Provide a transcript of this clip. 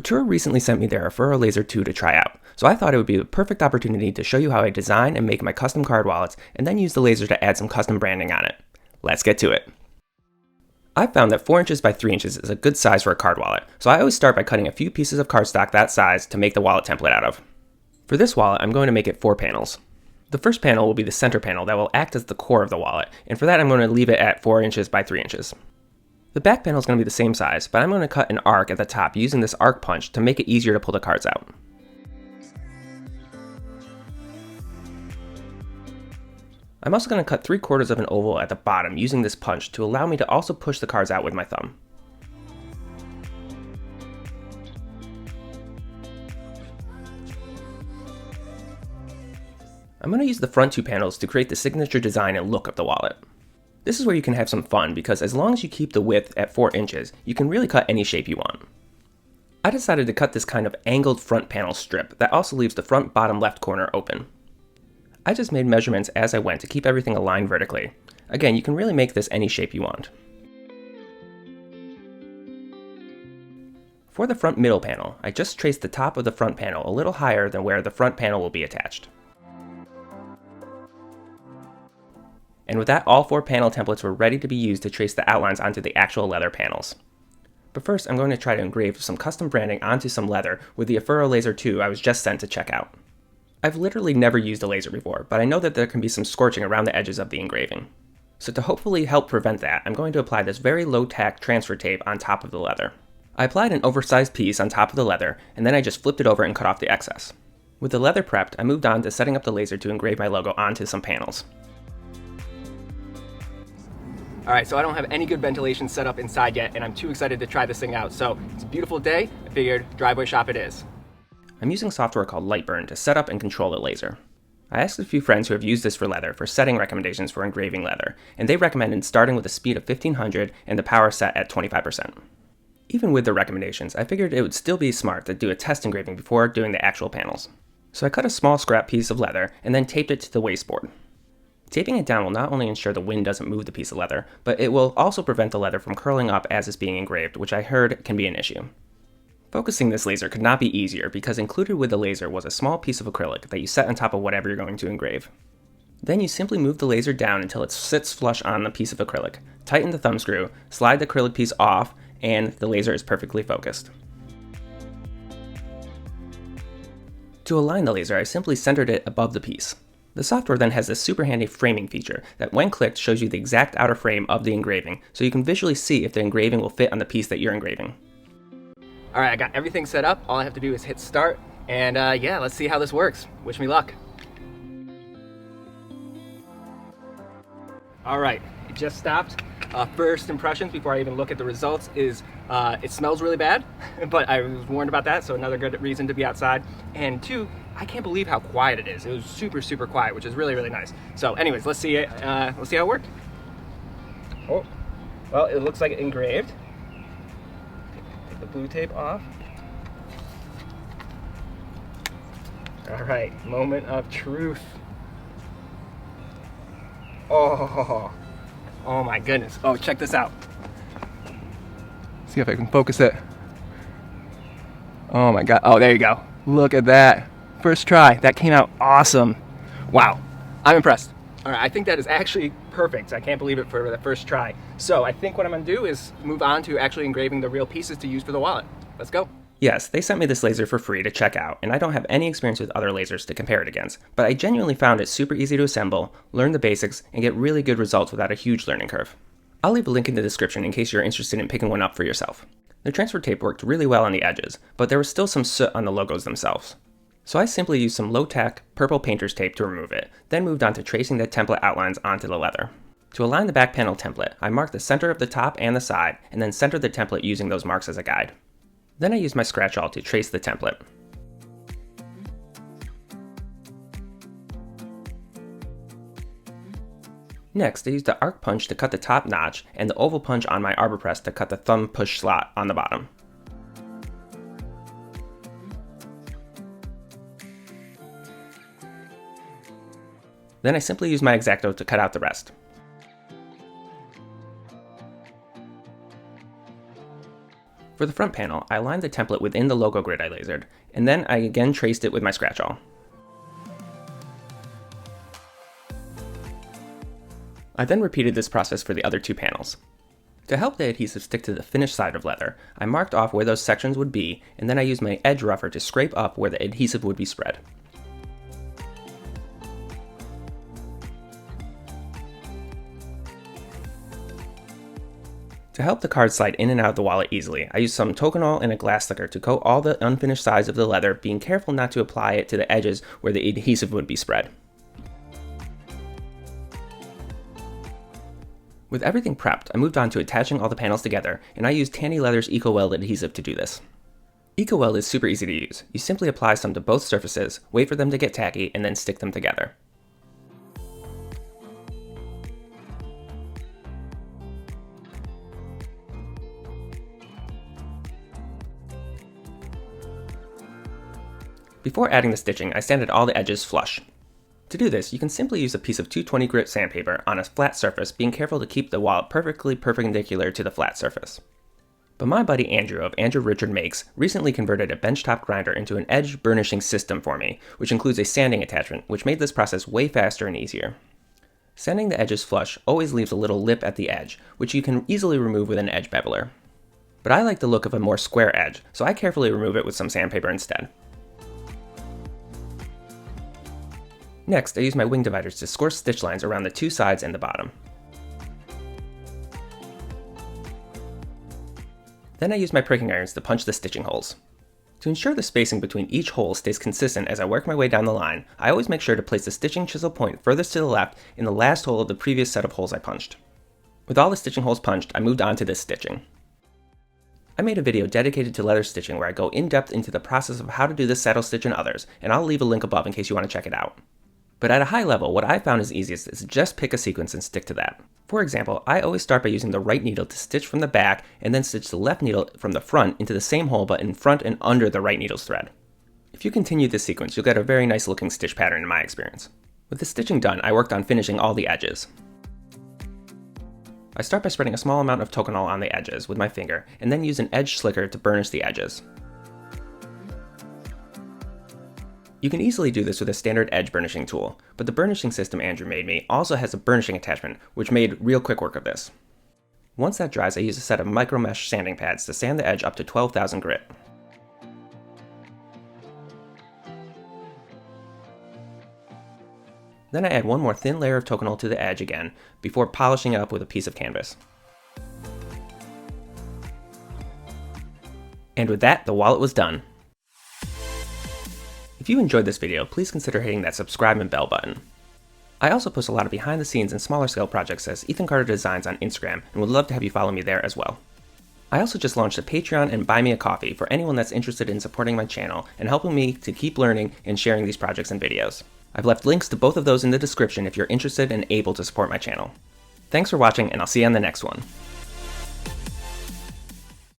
Ortur recently sent me their Aufero Laser2 to try out, so I thought it would be the perfect opportunity to show you how I design and make my custom card wallets and then use the laser to add some custom branding on it. Let's get to it. I've found that 4 inches by 3 inches is a good size for a card wallet, so I always start by cutting a few pieces of cardstock that size to make the wallet template out of. For this wallet, I'm going to make it 4 panels. The first panel will be the center panel that will act as the core of the wallet, and for that I'm going to leave it at 4 inches by 3 inches. The back panel is going to be the same size, but I'm going to cut an arc at the top using this arc punch to make it easier to pull the cards out. I'm also going to cut 3/4 of an oval at the bottom using this punch to allow me to also push the cards out with my thumb. I'm going to use the front 2 panels to create the signature design and look of the wallet. This is where you can have some fun because as long as you keep the width at 4 inches, you can really cut any shape you want. I decided to cut this kind of angled front panel strip that also leaves the front bottom left corner open. I just made measurements as I went to keep everything aligned vertically. Again, you can really make this any shape you want. For the front middle panel, I just traced the top of the front panel a little higher than where the front panel will be attached. And with that, all 4 panel templates were ready to be used to trace the outlines onto the actual leather panels. But first, I'm going to try to engrave some custom branding onto some leather with the Aufero Laser2 I was just sent to check out. I've literally never used a laser before, but I know that there can be some scorching around the edges of the engraving. So to hopefully help prevent that, I'm going to apply this very low-tack transfer tape on top of the leather. I applied an oversized piece on top of the leather, and then I just flipped it over and cut off the excess. With the leather prepped, I moved on to setting up the laser to engrave my logo onto some panels. Alright, so I don't have any good ventilation set up inside yet, and I'm too excited to try this thing out. So, it's a beautiful day, I figured driveway shop it is. I'm using software called Lightburn to set up and control the laser. I asked a few friends who have used this for leather for setting recommendations for engraving leather, and they recommended starting with a speed of 1500 and the power set at 25%. Even with the recommendations, I figured it would still be smart to do a test engraving before doing the actual panels. So I cut a small scrap piece of leather and then taped it to the wasteboard. Taping it down will not only ensure the wind doesn't move the piece of leather, but it will also prevent the leather from curling up as it's being engraved, which I heard can be an issue. Focusing this laser could not be easier because included with the laser was a small piece of acrylic that you set on top of whatever you're going to engrave. Then you simply move the laser down until it sits flush on the piece of acrylic, tighten the thumb screw, slide the acrylic piece off, and the laser is perfectly focused. To align the laser, I simply centered it above the piece. The software then has this super handy framing feature that when clicked shows you the exact outer frame of the engraving, so you can visually see if the engraving will fit on the piece that you're engraving. Alright, I got everything set up. All I have to do is hit start, and yeah, let's see how this works. Wish me luck. Alright, it just stopped. First impressions before I even look at the results is it smells really bad, but I was warned about that, so another good reason to be outside. And 2, I can't believe how quiet it is. It was super, super quiet, which is really, really nice. So anyways, let's see how it worked. Oh, well, it looks like it engraved. Take the blue tape off. All right, moment of truth. Oh my goodness. Oh, check this out. See if I can focus it. Oh my God. Oh, there you go. Look at that. First try. That came out awesome. Wow. I'm impressed. All right, I think that is actually perfect. I can't believe it for the first try. So I think what I'm gonna do is move on to actually engraving the real pieces to use for the wallet. Let's go. Yes, they sent me this laser for free to check out, and I don't have any experience with other lasers to compare it against, but I genuinely found it super easy to assemble, learn the basics, and get really good results without a huge learning curve. I'll leave a link in the description in case you're interested in picking one up for yourself. The transfer tape worked really well on the edges, but there was still some soot on the logos themselves. So I simply used some low-tack purple painter's tape to remove it, then moved on to tracing the template outlines onto the leather. To align the back panel template, I marked the center of the top and the side, and then centered the template using those marks as a guide. Then I used my scratch awl to trace the template. Next, I used the arc punch to cut the top notch and the oval punch on my arbor press to cut the thumb push slot on the bottom. Then I simply used my X-Acto to cut out the rest. For the front panel, I aligned the template within the logo grid I lasered, and then I again traced it with my scratch awl. I then repeated this process for the other two panels. To help the adhesive stick to the finished side of leather, I marked off where those sections would be, and then I used my edge rougher to scrape up where the adhesive would be spread. To help the card slide in and out of the wallet easily, I used some tokonol and a glass slicker to coat all the unfinished sides of the leather, being careful not to apply it to the edges where the adhesive would be spread. With everything prepped, I moved on to attaching all the panels together, and I used Tandy Leather's EcoWeld adhesive to do this. EcoWeld is super easy to use. You simply apply some to both surfaces, wait for them to get tacky, and then stick them together. Before adding the stitching, I sanded all the edges flush. To do this, you can simply use a piece of 220 grit sandpaper on a flat surface, being careful to keep the wallet perfectly perpendicular to the flat surface. But my buddy Andrew of Andrew Richard Makes recently converted a benchtop grinder into an edge burnishing system for me, which includes a sanding attachment, which made this process way faster and easier. Sanding the edges flush always leaves a little lip at the edge, which you can easily remove with an edge beveler. But I like the look of a more square edge, so I carefully remove it with some sandpaper instead. Next, I use my wing dividers to score stitch lines around the two sides and the bottom. Then I use my pricking irons to punch the stitching holes. To ensure the spacing between each hole stays consistent as I work my way down the line, I always make sure to place the stitching chisel point furthest to the left in the last hole of the previous set of holes I punched. With all the stitching holes punched, I moved on to this stitching. I made a video dedicated to leather stitching where I go in depth into the process of how to do this saddle stitch and others, and I'll leave a link above in case you want to check it out. But at a high level, what I found is easiest is just pick a sequence and stick to that. For example, I always start by using the right needle to stitch from the back and then stitch the left needle from the front into the same hole but in front and under the right needle's thread. If you continue this sequence, you'll get a very nice looking stitch pattern in my experience. With the stitching done, I worked on finishing all the edges. I start by spreading a small amount of tokonol on the edges with my finger and then use an edge slicker to burnish the edges. You can easily do this with a standard edge burnishing tool, but the burnishing system Andrew made me also has a burnishing attachment, which made real quick work of this. Once that dries, I use a set of micro mesh sanding pads to sand the edge up to 12,000 grit. Then I add one more thin layer of tokonol to the edge again, before polishing it up with a piece of canvas. And with that, the wallet was done. If you enjoyed this video, please consider hitting that subscribe and bell button. I also post a lot of behind the scenes and smaller scale projects as Ethan Carter Designs on Instagram and would love to have you follow me there as well. I also just launched a Patreon and Buy Me a Coffee for anyone that's interested in supporting my channel and helping me to keep learning and sharing these projects and videos. I've left links to both of those in the description if you're interested and able to support my channel. Thanks for watching, and I'll see you on the next one.